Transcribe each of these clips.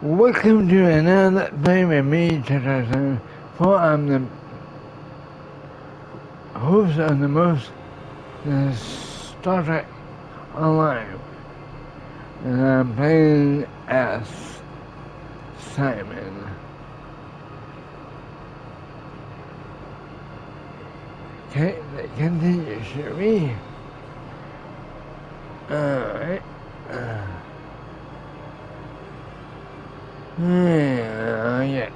Welcome to another play with me, Chaka-san, for I'm the host of the most Star Trek Online, and I'm playing as Simon. Okay, let's continue, shall we? Alright. Yeah.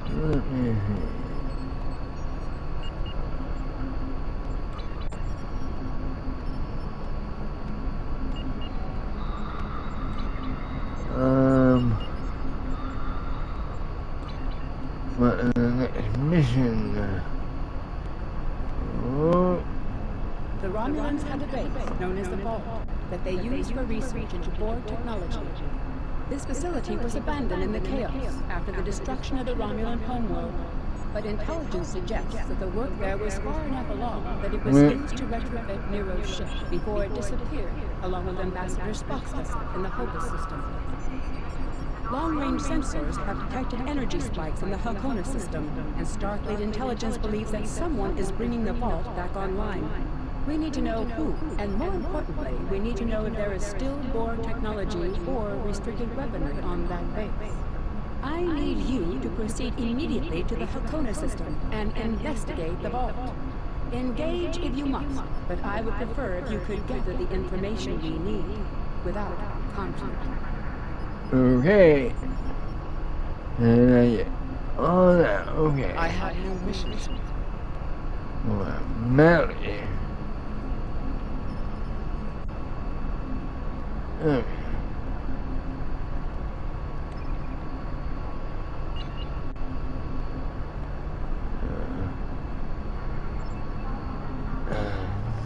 Let me see. What is the next mission? Oh. The Romulans had a base known as the Vault that they used for research into Borg technology. This facility was abandoned in the chaos after the destruction of the Romulan homeworld, but intelligence suggests that the work there was far enough along that it was used to retrofit Nero's ship before it disappeared, along with Ambassador Spock's vessel in the Hopus system. Long-range sensors have detected energy spikes in the Hakona system, and Starfleet intelligence believes that someone is bringing the Vault back online. We need to know who, and more importantly, we need to know if there is still Borg technology or restricted weaponry on that base. I need you to proceed immediately to the Hakona system and investigate the Vault. Engage if you must, but I would prefer if you could gather the information we need without conflict. Okay. Oh, that, okay. I have new missions. Well, Melody. Okay.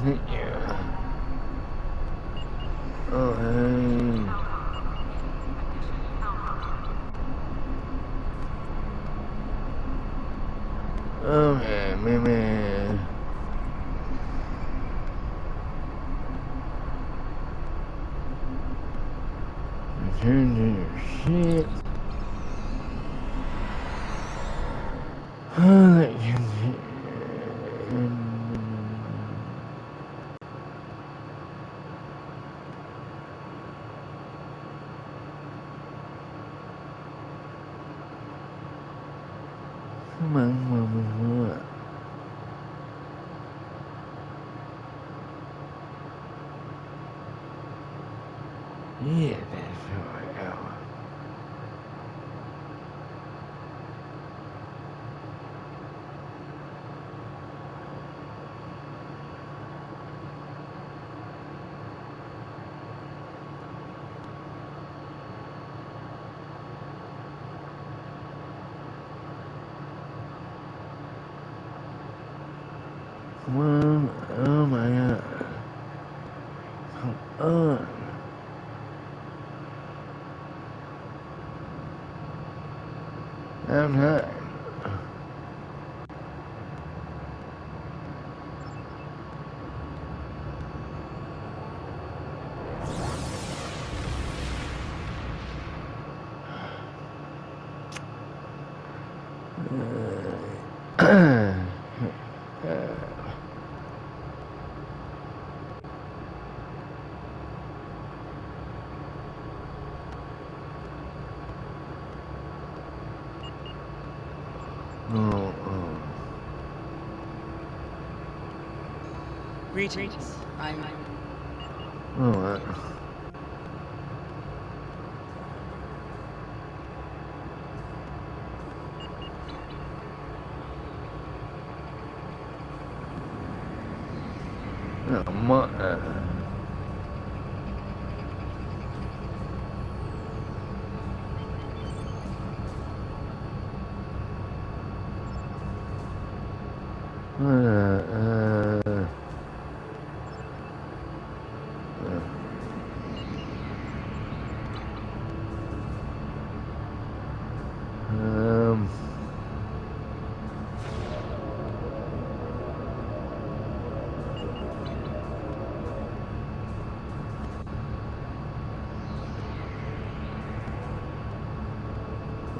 Thank you. Okay, maybe. Return to your ship. Oh, that can see. Come on, Mama. Yeah, that's right. Come on. Oh my god. Come on. I'm not. Greetings. I'm... Alright. Oh, my...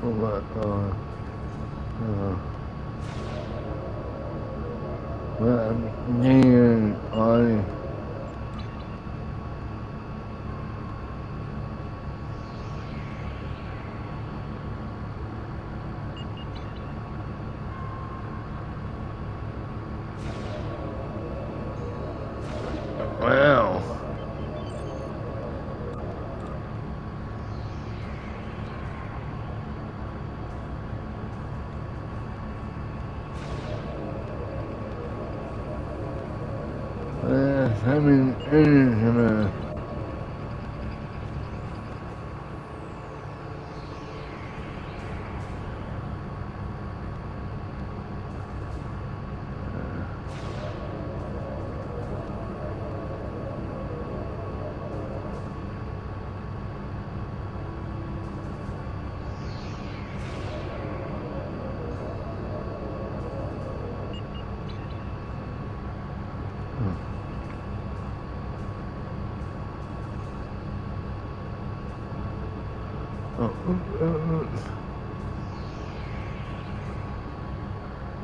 Wow. Having energy.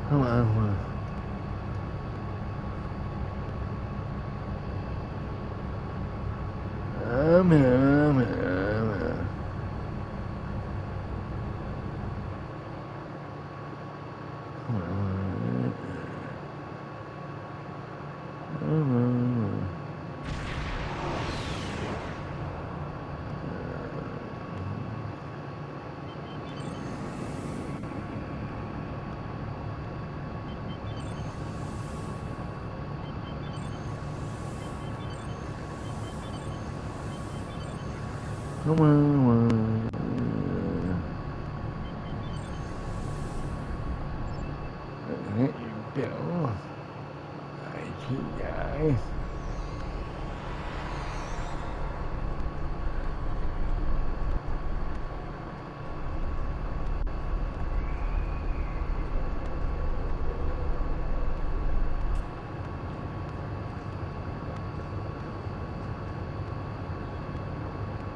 Come on. I'm here. Come on. There you go. I see guys.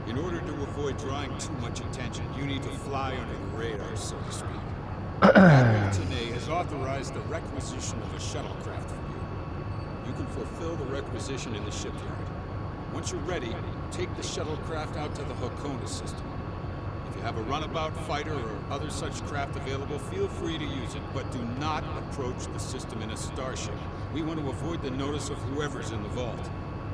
In order to avoid drawing too much attention, you need to fly under the radar, so to speak. Admiral Tanay has authorized the requisition of a shuttlecraft for you. You can fulfill the requisition in the shipyard. Once you're ready, take the shuttlecraft out to the Hakona system. If you have a runabout fighter or other such craft available, feel free to use it, but do not approach the system in a starship. We want to avoid the notice of whoever's in the vault.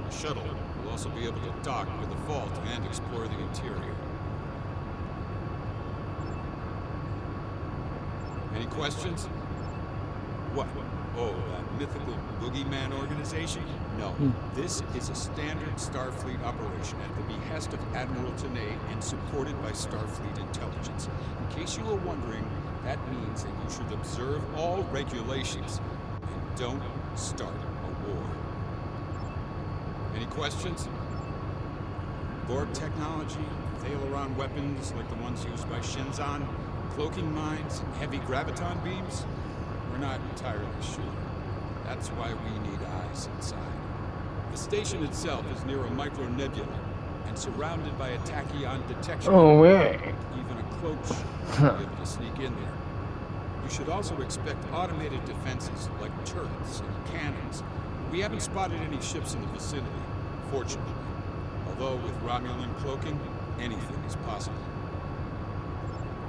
The shuttle will also be able to dock with the vault and explore the interior. Any questions? What? Oh, that mythical boogeyman organization? No. This is a standard Starfleet operation at the behest of Admiral Tanay and supported by Starfleet intelligence. In case you were wondering, that means that you should observe all regulations and don't start a war. Any questions? Borg technology, Thalaron weapons like the ones used by Shenzan, cloaking mines, and heavy graviton beams? We're not entirely sure. That's why we need eyes inside. The station itself is near a micronebula and surrounded by a tachyon detection. Oh, yeah. Even a cloak should be able to sneak in there. You should also expect automated defenses like turrets and cannons. We haven't spotted any ships in the vicinity, fortunately. Although with Romulan cloaking, anything is possible.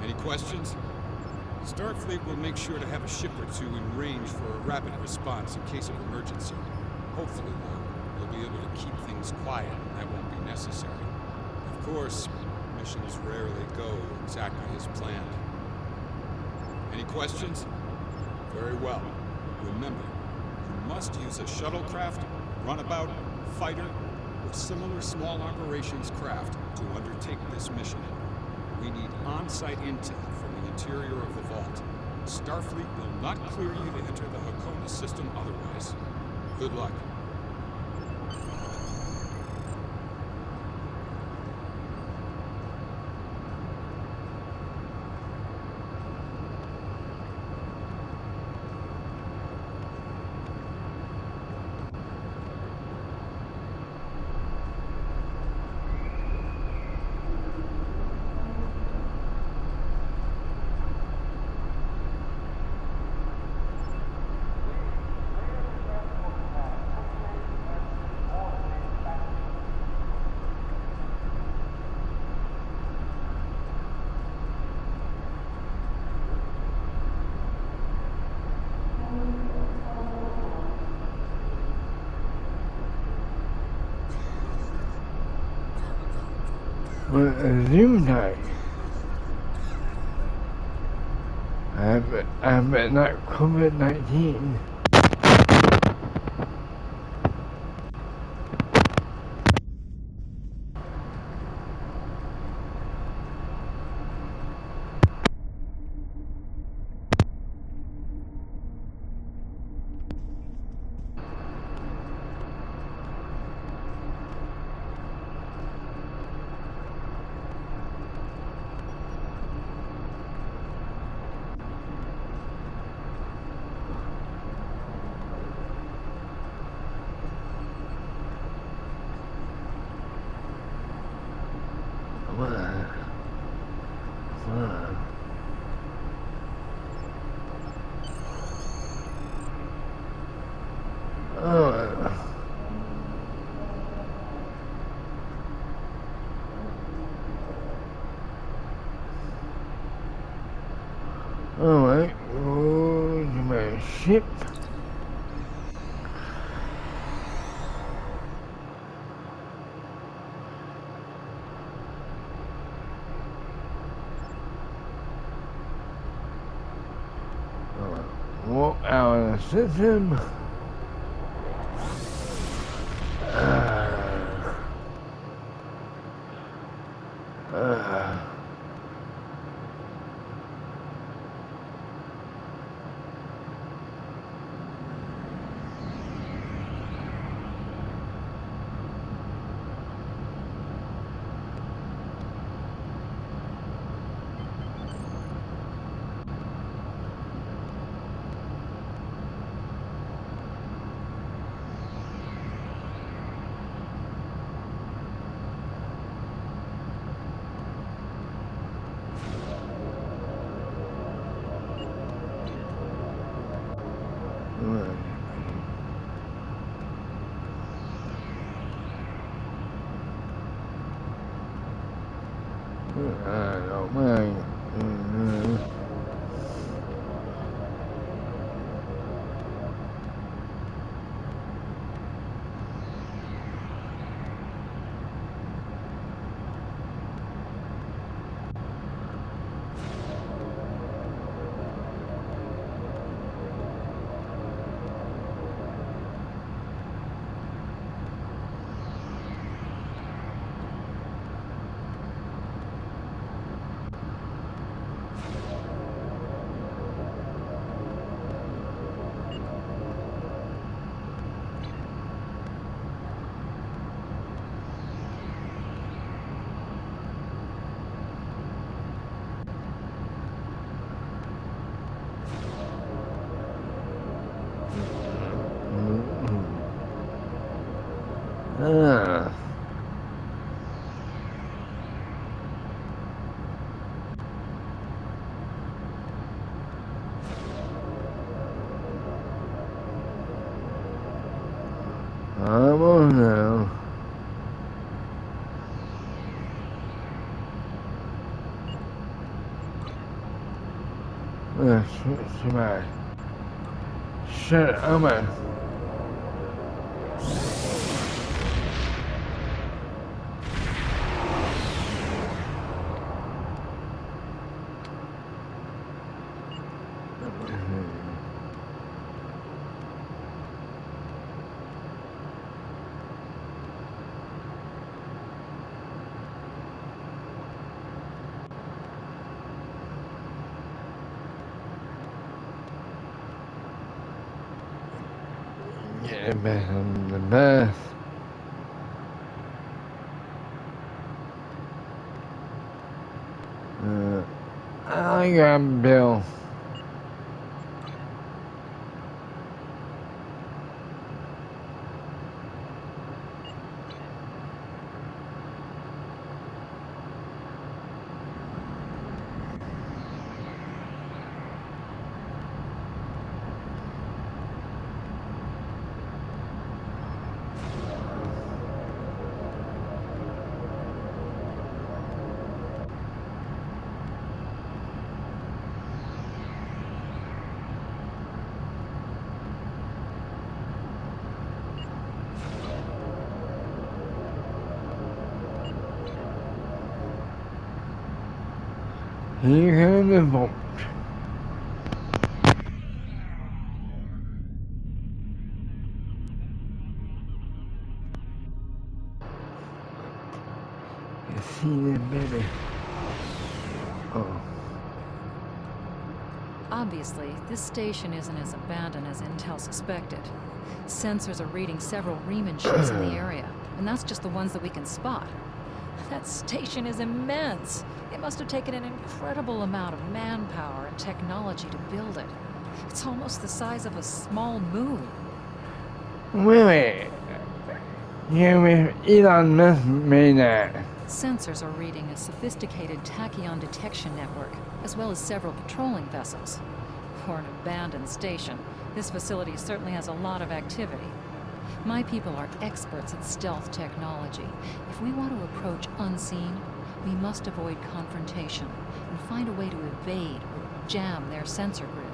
Any questions? Starfleet will make sure to have a ship or two in range for a rapid response in case of emergency. Hopefully, though, you'll be able to keep things quiet and that won't be necessary. Of course, missions rarely go exactly as planned. Any questions? Very well. Remember, you must use a shuttlecraft, runabout, fighter, or similar small operations craft to undertake this mission. We need on-site intel from the interior of the vault. Starfleet will not clear you to enter the Hakona system otherwise. Good luck. Well, assume that. But not COVID-19. Alright, go to my ship. Walk out of the system. I don't mind. I'm on now. Somebody. Shut up, I'm a... Yeah, man, the best. I got Bill. Here comes the boat. You see that better. Oh. Obviously, this station isn't as abandoned as Intel suspected. Sensors are reading several Riemann ships in the area, and that's just the ones that we can spot. That station is immense. It must have taken an incredible amount of manpower and technology to build it. It's almost the size of a small moon. Wait. Yeah, with Elon Musk made that. Sensors are reading a sophisticated tachyon detection network, as well as several patrolling vessels. For an abandoned station, this facility certainly has a lot of activity. My people are experts at stealth technology. If we want to approach unseen, we must avoid confrontation and find a way to evade or jam their sensor grid.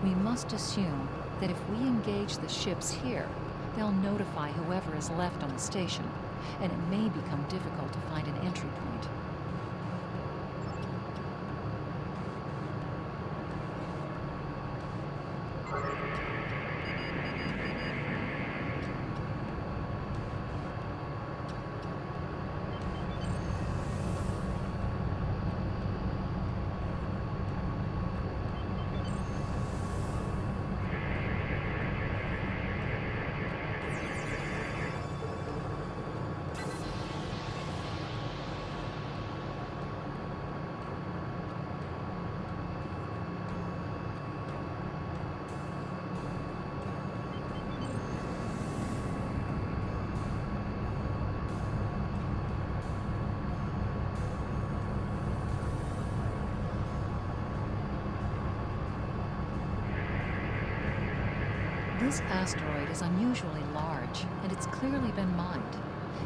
We must assume that if we engage the ships here, they'll notify whoever is left on the station, and it may become difficult to find an entry point. This asteroid is unusually large, and it's clearly been mined.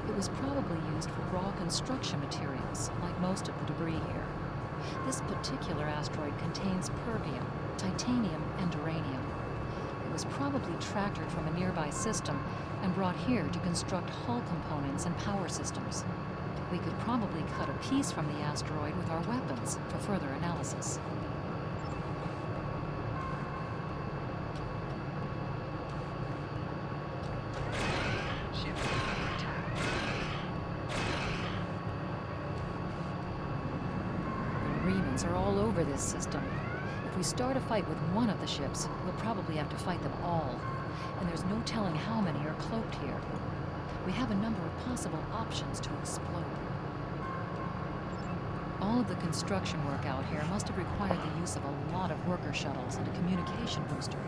It was probably used for raw construction materials, like most of the debris here. This particular asteroid contains pervium, titanium, and uranium. It was probably tractored from a nearby system and brought here to construct hull components and power systems. We could probably cut a piece from the asteroid with our weapons for further analysis. Are all over this system. If we start a fight with one of the ships, we'll probably have to fight them all. And there's no telling how many are cloaked here. We have a number of possible options to explode. All of the construction work out here must have required the use of a lot of worker shuttles and a communication booster.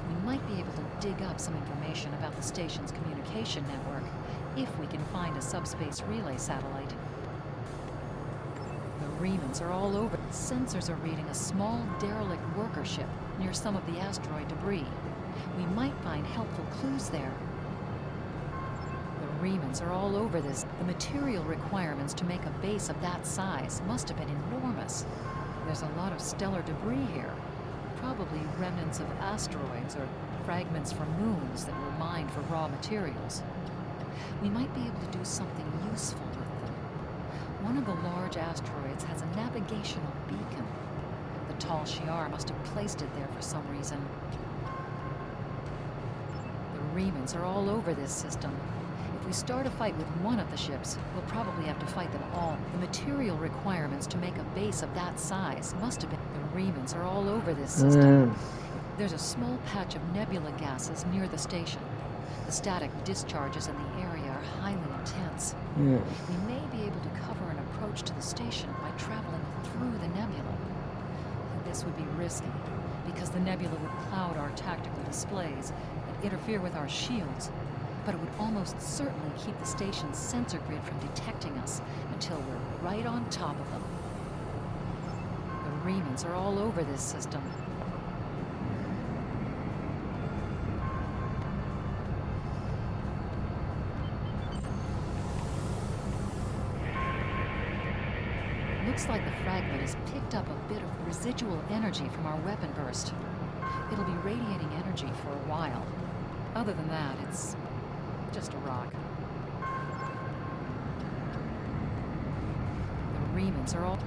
We might be able to dig up some information about the station's communication network, if we can find a subspace relay satellite. The Riemanns are all over. Sensors are reading a small derelict worker ship near some of the asteroid debris. We might find helpful clues there. The Riemanns are all over this. The material requirements to make a base of that size must have been enormous. There's a lot of stellar debris here. Probably remnants of asteroids or fragments from moons that were mined for raw materials. We might be able to do something useful with them. One of the large asteroids has a navigational beacon. The Tal Shiar must have placed it there for some reason. The Riemanns are all over this system. If we start a fight with one of the ships, we'll probably have to fight them all. The material requirements to make a base of that size must have been... The Riemanns are all over this system. There's a small patch of nebula gases near the station. The static discharges in the area are highly intense. We may be able to cover an approach to the station by traveling through the nebula. This would be risky, because the nebula would cloud our tactical displays and interfere with our shields, but it would almost certainly keep the station's sensor grid from detecting us until we're right on top of them. The Riemanns are all over this system. Looks like the fragment has picked up a bit of residual energy from our weapon burst. It'll be radiating energy for a while. Other than that, it's just a rock. The Riemanns are all...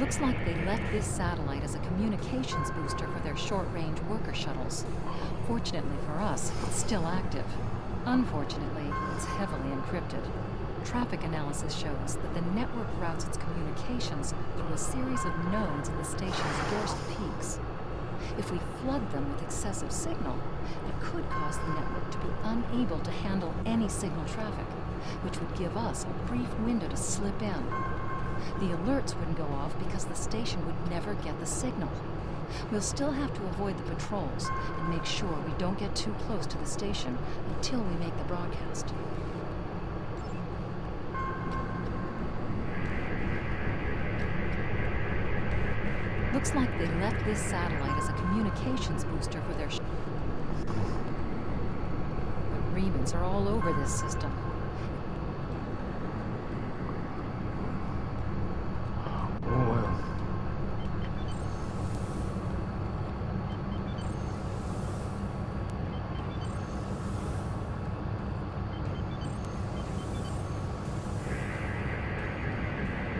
Looks like they left this satellite as a communications booster for their short-range worker shuttles. Fortunately for us, it's still active. Unfortunately, it's heavily encrypted. Traffic analysis shows that the network routes its communications through a series of nodes in the station's dorsal peaks. If we flood them with excessive signal, it could cause the network to be unable to handle any signal traffic, which would give us a brief window to slip in. The alerts wouldn't go off because the station would never get the signal. We'll still have to avoid the patrols and make sure we don't get too close to the station until we make the broadcast. Looks like they left this satellite as a communications booster for their The Remans are all over this system.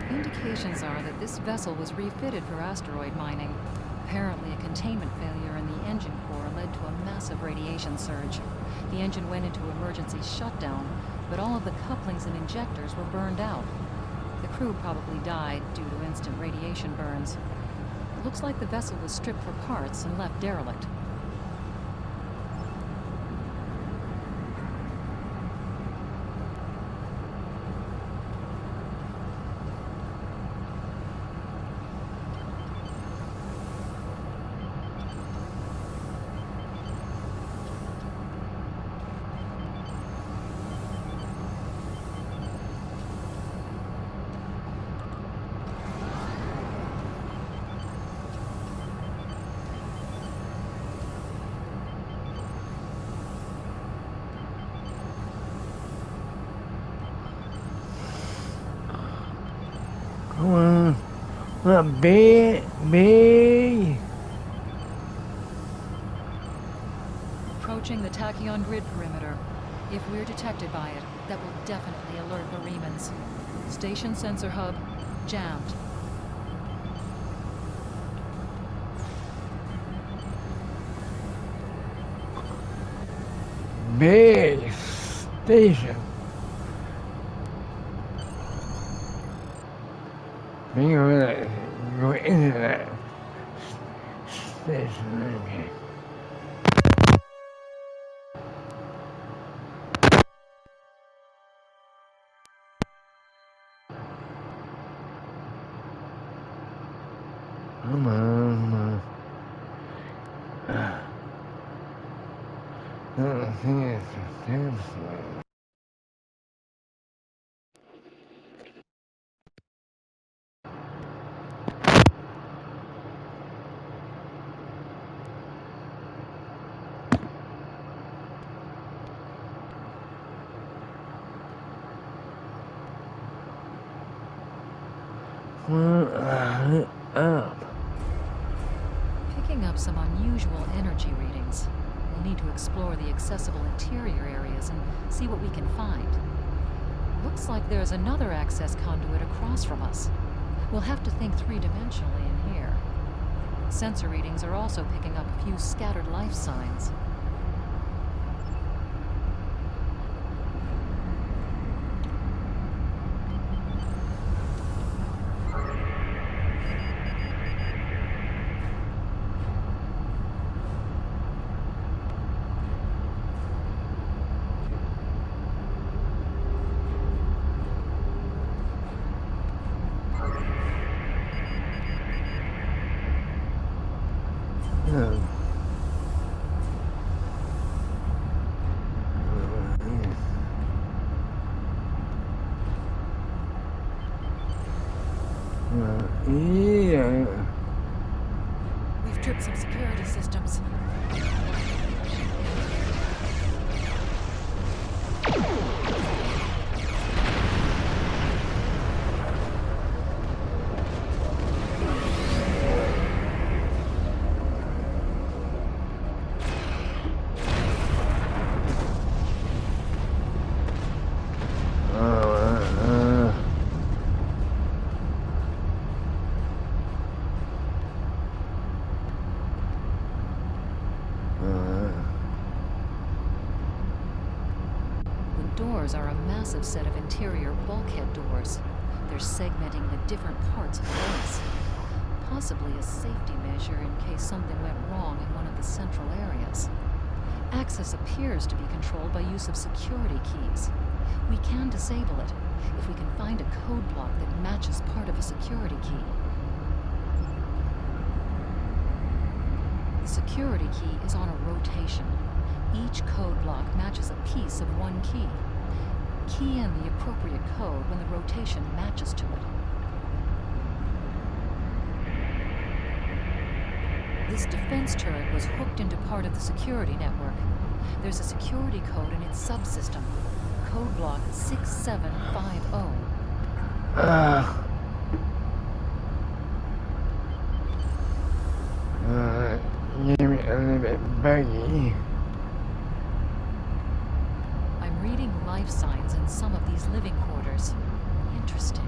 Indications are that this vessel was refitted for asteroid mining. Apparently, a containment failure in the engine core led to a massive radiation surge. The engine went into emergency shutdown, but all of the couplings and injectors were burned out. The crew probably died due to instant radiation burns. It looks like the vessel was stripped for parts and left derelict. Come on. Look, big. Approaching the tachyon grid perimeter. If we're detected by it, that will definitely alert the Remans. Station sensor hub jammed. Big station. When you go into that station, okay. Come on. The thing is, damn slow. Up. Picking up some unusual energy readings. We'll need to explore the accessible interior areas and see what we can find. Looks like there's another access conduit across from us. We'll have to think three-dimensionally in here. Sensor readings are also picking up a few scattered life signs. Yeah. We've tripped some security systems. doors are a massive set of interior bulkhead doors. They're segmenting the different parts of the base. Possibly a safety measure in case something went wrong in one of the central areas. Access appears to be controlled by use of security keys. We can disable it if we can find a code block that matches part of a security key. The security key is on a rotation. Each code block matches a piece of one key. Key in the appropriate code when the rotation matches to it. This defense turret was hooked into part of the security network. There's a security code in its subsystem. Code block 6750. Give me a little bit baggy. I'm reading life signs in some of these living quarters. Interesting.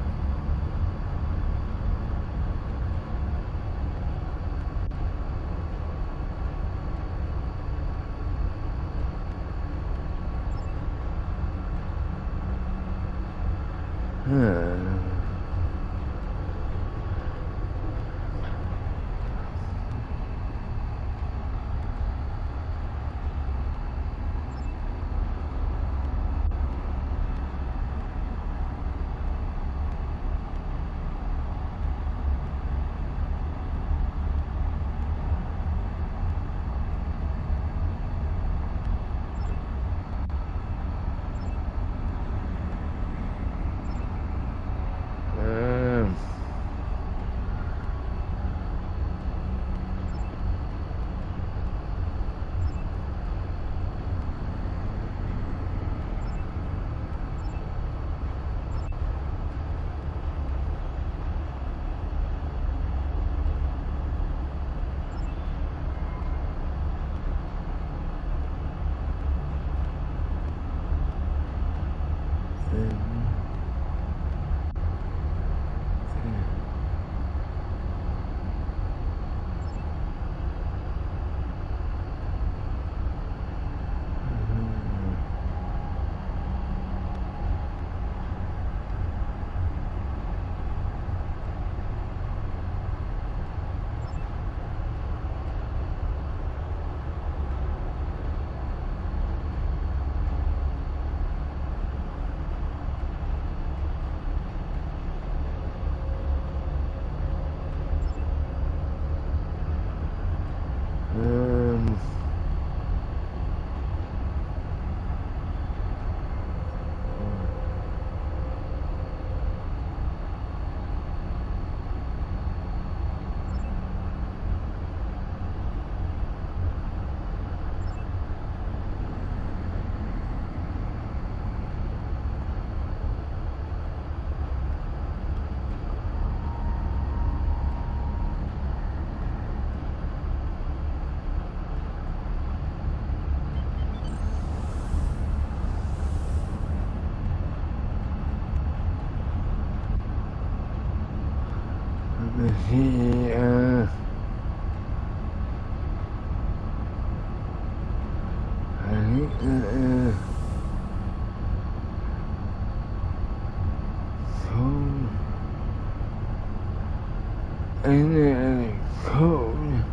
Any code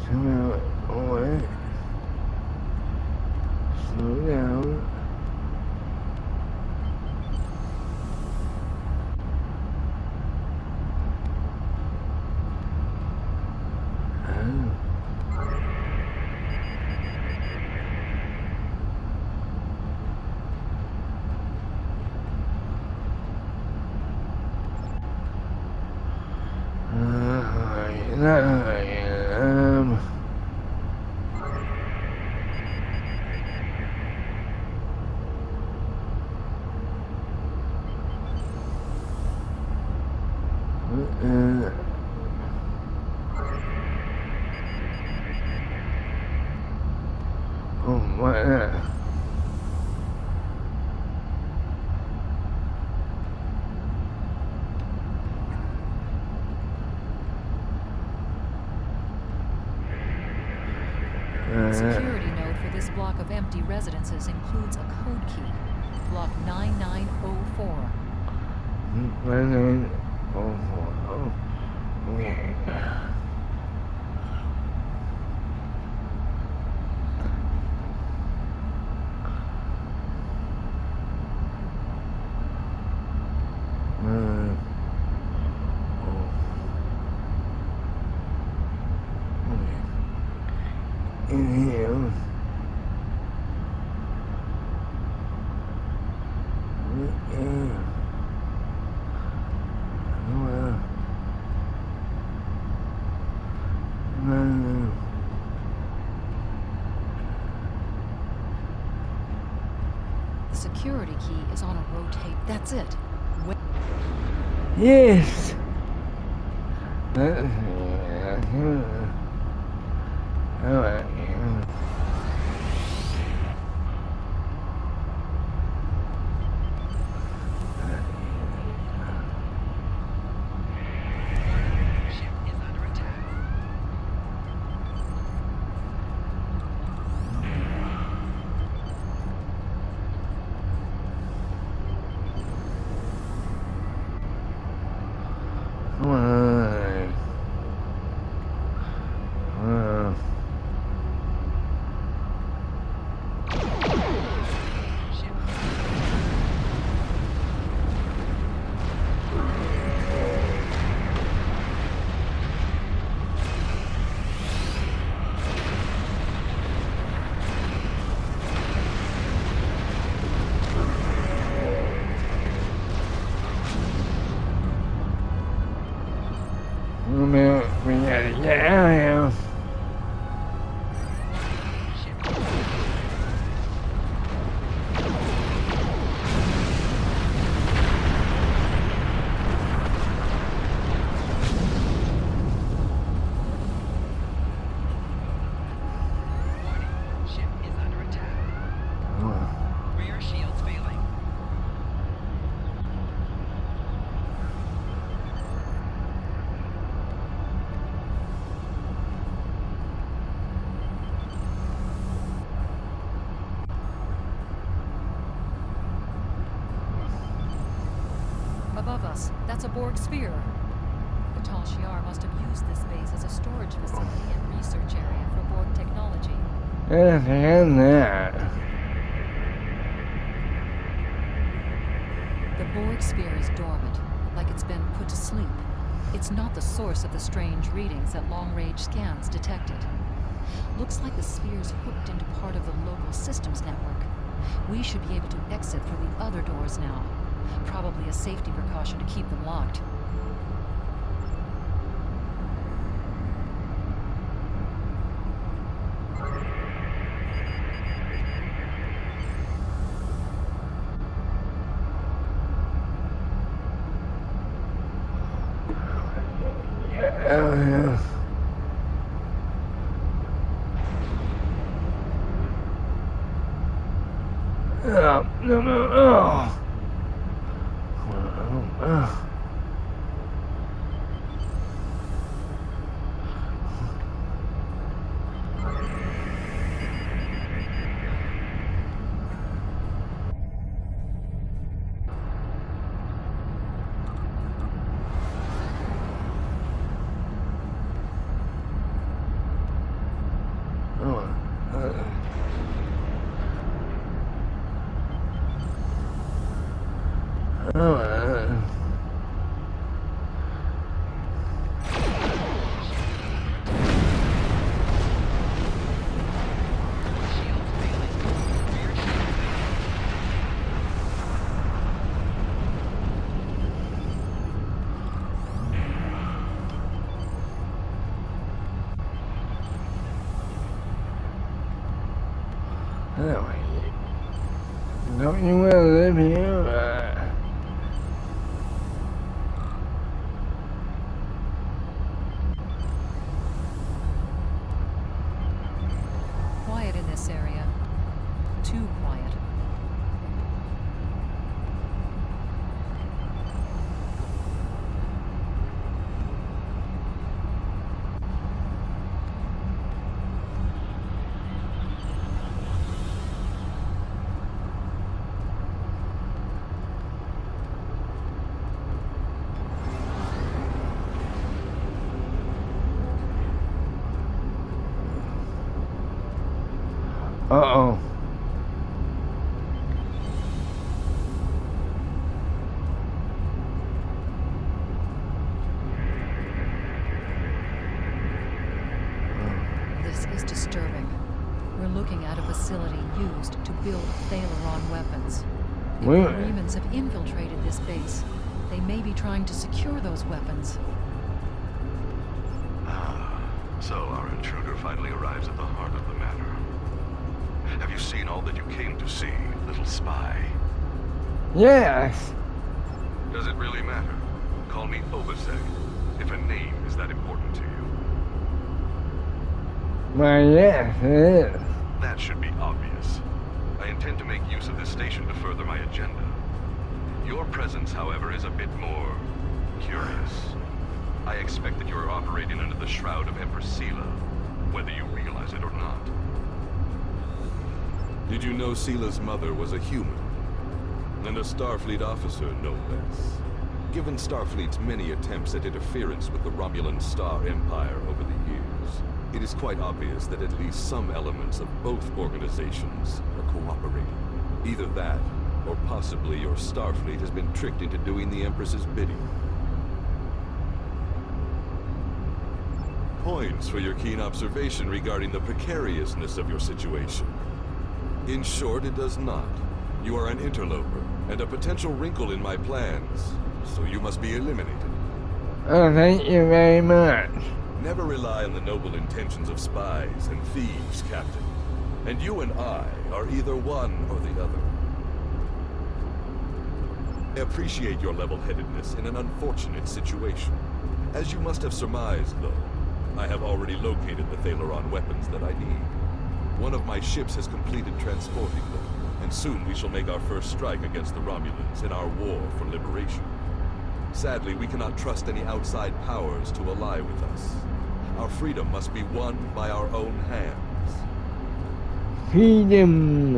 somehow away. Slow down. The security node for this block of empty residences includes a code key. Block 9904. 9904. Okay. In here. The security key is on a rotate. That's it. Yes. Alright. Come on. We gotta get out of here. Ship is under attack. Rear shields failing. Above us, that's a Borg sphere. The Tal Shiar must have used this base as a storage facility and research area for Borg technology. And that. The Borg sphere is dormant, like it's been put to sleep. It's not the source of the strange readings that long-range scans detected. Looks like the sphere's hooked into part of the local systems network. We should be able to exit through the other doors now. Probably a safety precaution to keep them locked. Don't you want to live here? Quiet in this area. Too quiet. Uh-oh. This is disturbing. We're looking at a facility used to build Thalaron weapons. If the Well- Remans have infiltrated this base, they may be trying to secure those weapons. So our intruder finally arrives at the heart of the matter. Have you seen all that you came to see, little spy? Yes. Does it really matter? Call me Obasek, if a name is that important to you. Well, yes, it is. That should be obvious. I intend to make use of this station to further my agenda. Your presence, however, is a bit more curious. I expect that you are operating under the shroud of Empress Sela, whether you realize it or not. Did you know Sela's mother was a human? And a Starfleet officer, no less. Given Starfleet's many attempts at interference with the Romulan Star Empire over the years, it is quite obvious that at least some elements of both organizations are cooperating. Either that, or possibly your Starfleet has been tricked into doing the Empress's bidding. Points for your keen observation regarding the precariousness of your situation. In short, it does not. You are an interloper, and a potential wrinkle in my plans, so you must be eliminated. Oh, thank you very much. Never rely on the noble intentions of spies and thieves, Captain. And you and I are either one or the other. I appreciate your level-headedness in an unfortunate situation. As you must have surmised, though, I have already located the Thalaron weapons that I need. One of my ships has completed transporting them, and soon we shall make our first strike against the Romulans in our war for liberation. Sadly, we cannot trust any outside powers to ally with us. Our freedom must be won by our own hands. Freedom.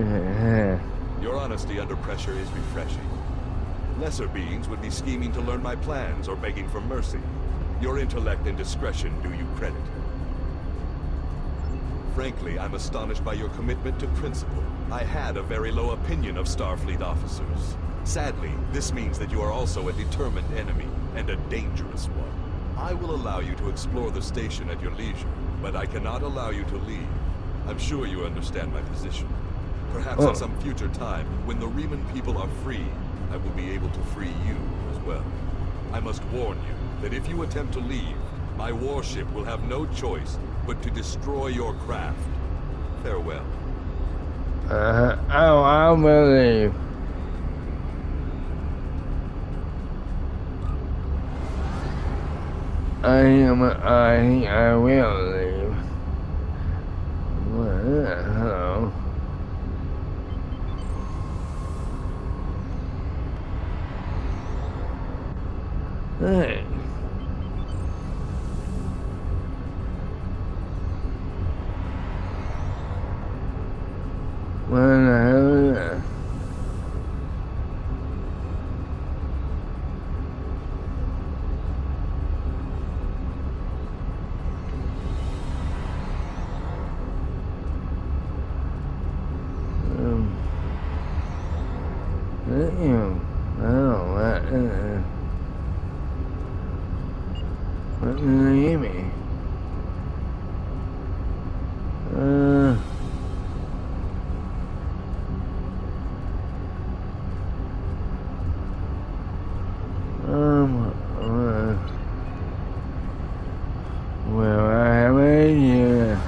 Your honesty under pressure is refreshing. Lesser beings would be scheming to learn my plans or begging for mercy. Your intellect and discretion do you credit. Frankly, I'm astonished by your commitment to principle. I had a very low opinion of Starfleet officers. Sadly, this means that you are also a determined enemy, and a dangerous one. I will allow you to explore the station at your leisure, but I cannot allow you to leave. I'm sure you understand my position. Perhaps at some future time, when the Reman people are free, I will be able to free you as well. I must warn you that if you attempt to leave, my warship will have no choice but to destroy your craft. Farewell. Oh, I will leave. I will leave. Hello. Hey. What the hell is that? What did they give me? Well, I have a idea.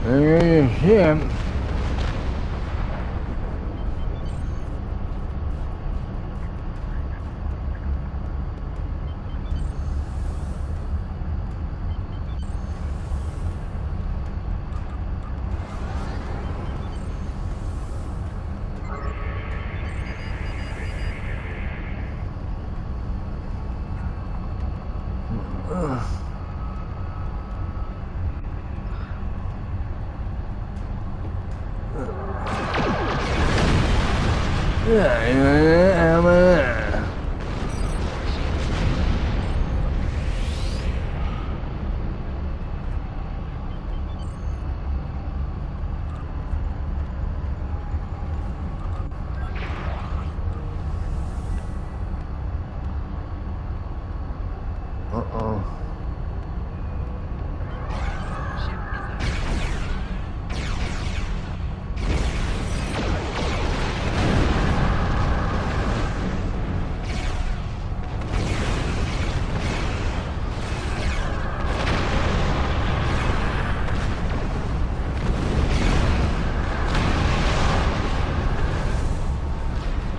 There's a ship. Uh-oh.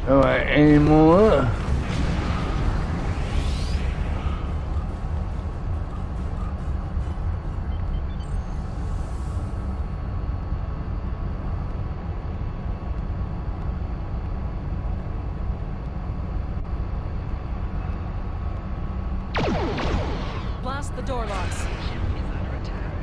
Alright, any more? Blast the door locks. Ship is under attack.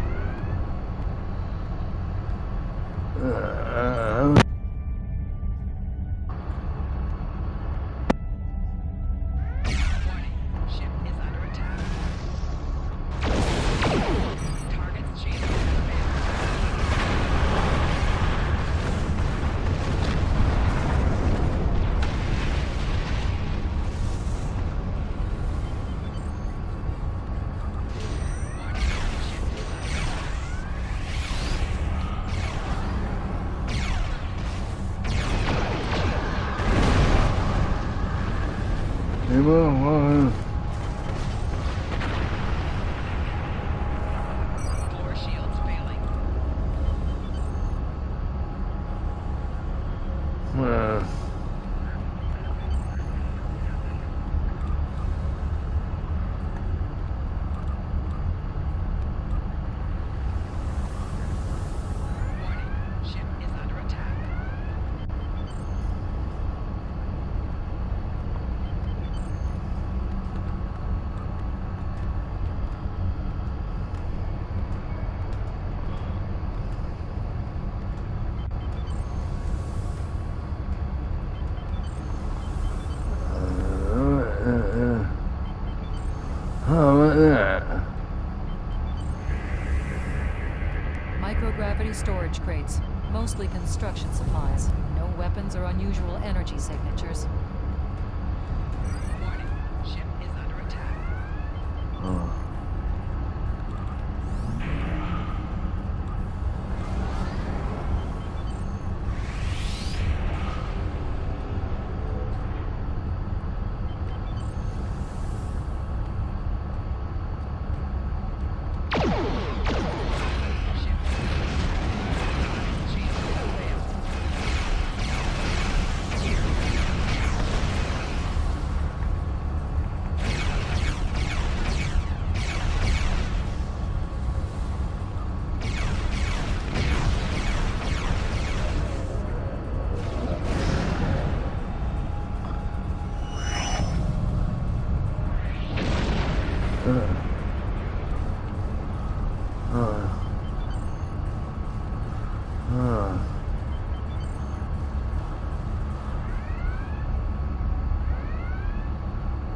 Target's shield has floor shields failing. Warning, ship is under attack. How about that? Microgravity storage crates. Mostly construction supplies. No weapons or unusual energy signatures. Warning, ship is under attack. Oh.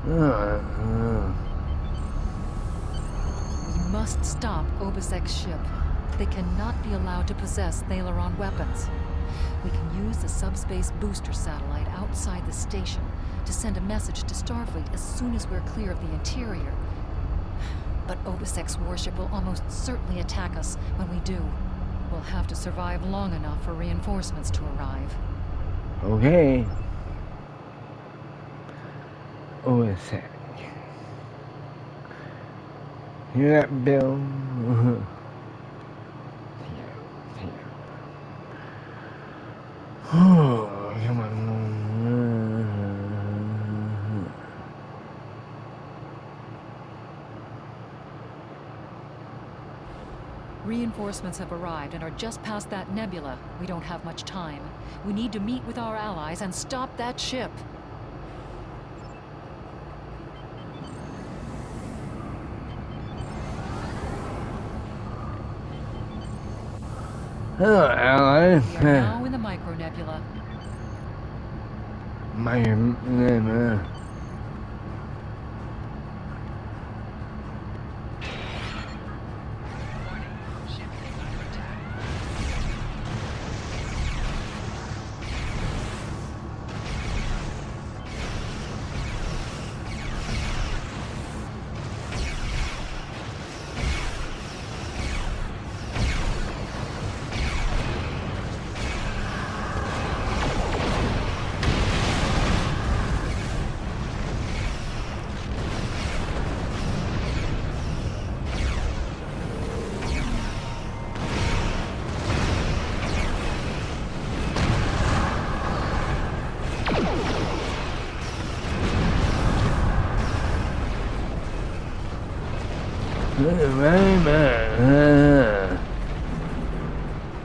We must stop Obisek's ship. They cannot be allowed to possess Thalaron weapons. We can use the subspace booster satellite outside the station to send a message to Starfleet as soon as we're clear of the interior. But Obisek's warship will almost certainly attack us when we do. We'll have to survive long enough for reinforcements to arrive. Okay. Oh, a sec. Hear that bell? Oh, come on. Reinforcements have arrived and are just past that nebula. We don't have much time. We need to meet with our allies and stop that ship. Hello, Alice. We are now in the Micronebula. My name, Warning. Ship is under attack.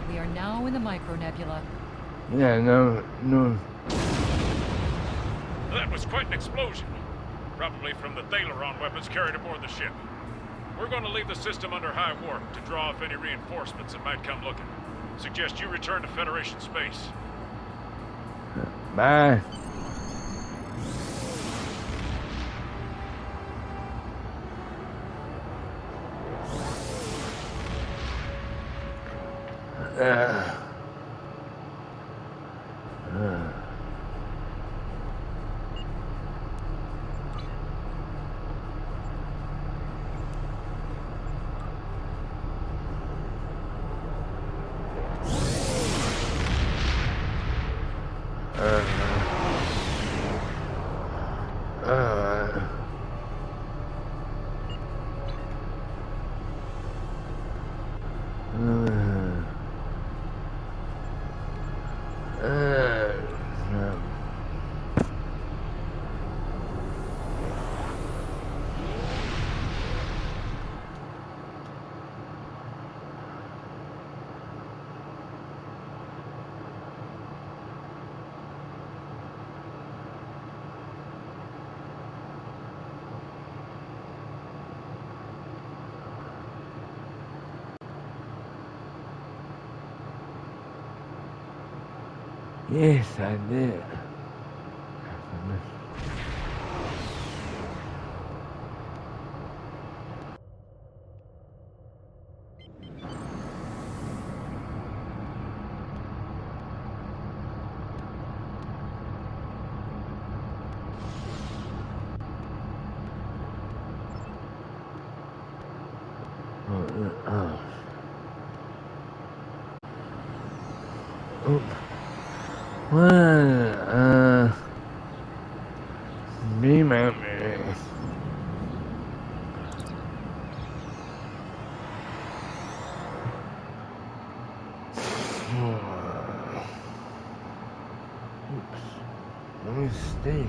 We are now in the Micronebula. yeah, no. That was quite an explosion. Probably from the Thalaron weapons carried aboard the ship. We're going to leave the system under high warp to draw off any reinforcements that might come looking. Suggest you return to Federation space. Bye. Yes, I did. Well, be my man. Oops. Let me stay.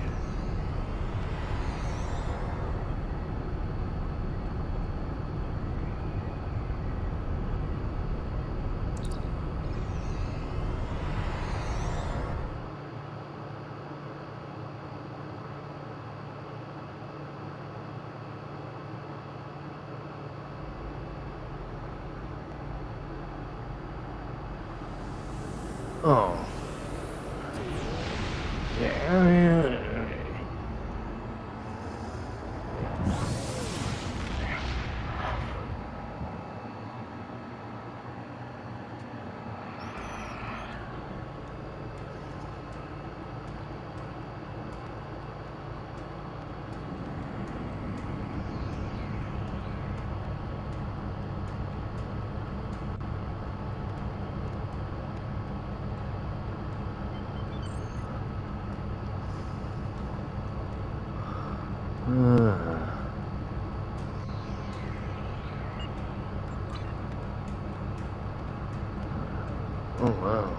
Oh. Yeah. Oh wow.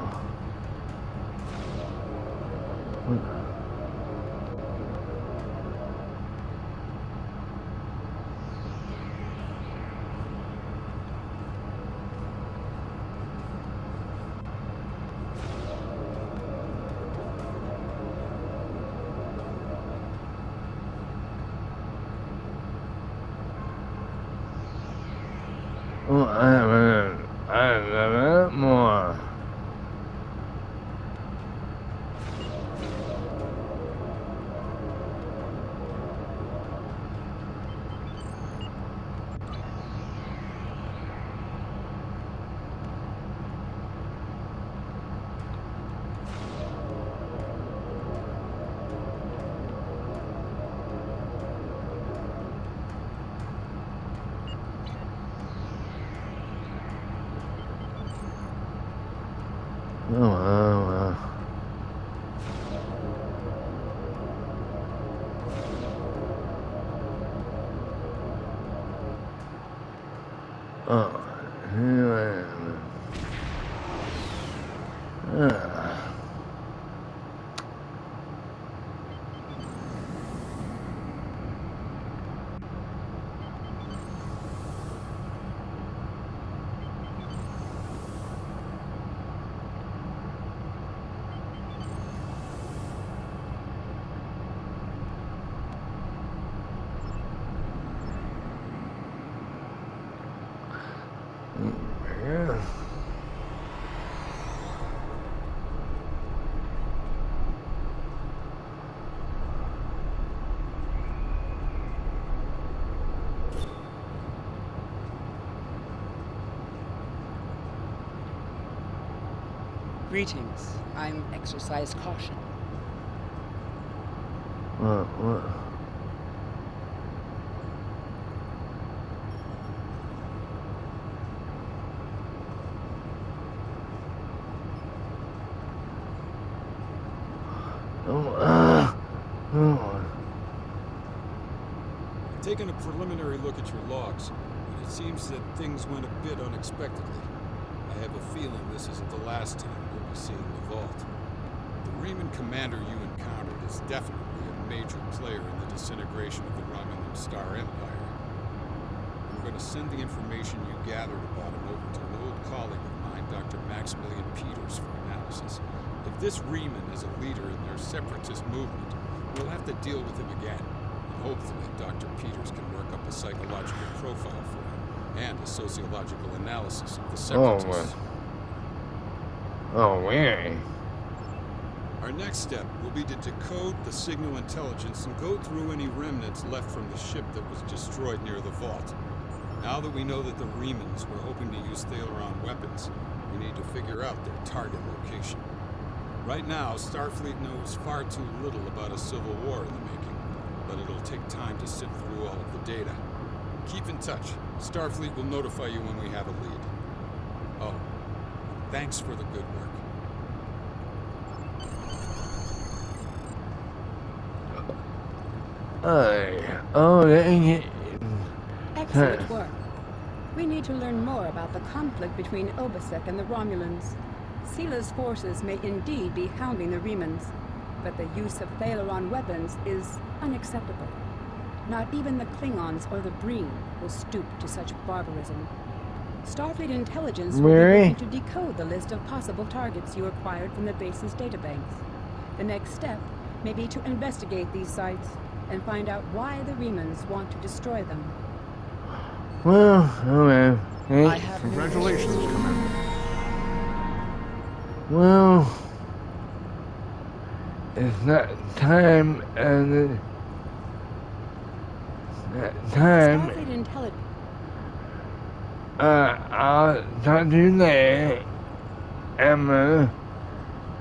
Oh, I love it more. Oh, yeah. Greetings. I'm exercise caution. What? Oh. I've taken a preliminary look at your logs, and it seems that things went a bit unexpectedly. I have a feeling this isn't the last time you'll be seeing the vault. The Reman commander you encountered is definitely a major player in the disintegration of the Romulan Star Empire. I'm going to send the information you gathered about him over to an old colleague of mine, Dr. Maximilian Peters, for analysis. If this Reman is a leader in their separatist movement, we'll have to deal with him again. And hopefully Dr. Peters can work up a psychological profile for him and a sociological analysis of the separatists. Oh, really? Our next step will be to decode the signal intelligence and go through any remnants left from the ship that was destroyed near the vault. Now that we know that the Remans were hoping to use Thalaron weapons, we need to figure out their target location. Right now, Starfleet knows far too little about a civil war in the making, but it'll take time to sift through all of the data. Keep in touch. Starfleet will notify you when we have a lead. Oh, thanks for the good work. Excellent work. We need to learn more about the conflict between Obasek and the Romulans. Sila's forces may indeed be hounding the Remans, but the use of Thalaron weapons is unacceptable. Not even the Klingons or the Breen will stoop to such barbarism. Starfleet intelligence will be working to decode the list of possible targets you acquired from the base's databanks. The next step may be to investigate these sites and find out why the Remans want to destroy them. Well, okay. I have Congratulations, Commander. Well, it's not time and time. Starfleet intelligence. I'll talk to you later, Emma.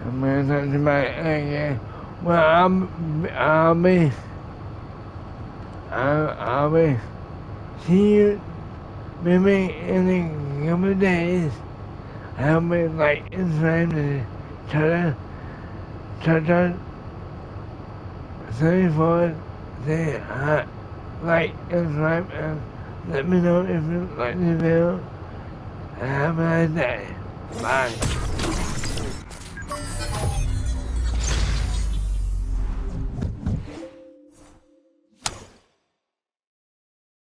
I'm gonna talk to my again. Well, I'll be. See you maybe in a couple of days. I'll be like inside to try to say hi, like and subscribe and let me know if you like the video. Have a nice day. Bye.